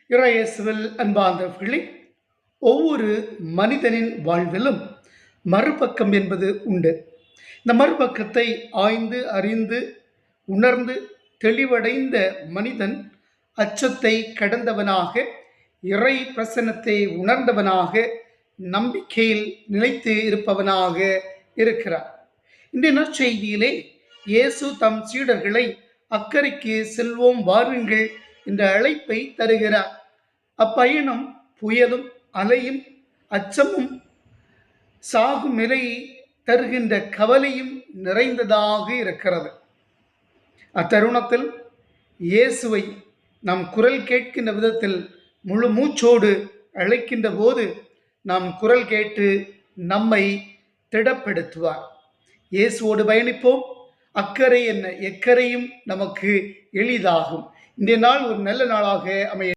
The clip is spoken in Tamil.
இறையேசுவில் அன்பார்ந்தவர்களே, ஒவ்வொரு மனிதனின் வாழ்விலும் மறுபக்கம் என்பது உண்டு. இந்த மறுபக்கத்தை ஆய்ந்து அறிந்து உணர்ந்து தெளிவடைந்த மனிதன் அச்சத்தை கடந்தவனாக, இறை பிரசன்னத்தை உணர்ந்தவனாக, நம்பிக்கையில் நிலைத்து இருப்பவனாக இருக்கிறார். இன்றைய நற்செய்தியிலே இயேசு தம் சீடர்களை அக்கறைக்கு செல்வோம் வாருங்கள் என்ற அழைப்பை தருகிறார். அப்பயணம் புயலும் அலையும் அச்சமும் சாகும் நிலையை தருகின்ற கவலையும் நிறைந்ததாக இருக்கிறது. அத்தருணத்தில் இயேசுவை நாம் குரல் கேட்கின்ற விதத்தில் முழு மூச்சோடு அழைக்கின்ற போது நாம் குரல் கேட்டு நம்மை திடப்படுத்துவார். இயேசுவோடு பயணிப்போம். அக்கறை என்ன, எக்கரையும் நமக்கு எளிதாகும். இன்றைய நாள் ஒரு நல்ல நாளாக அமைய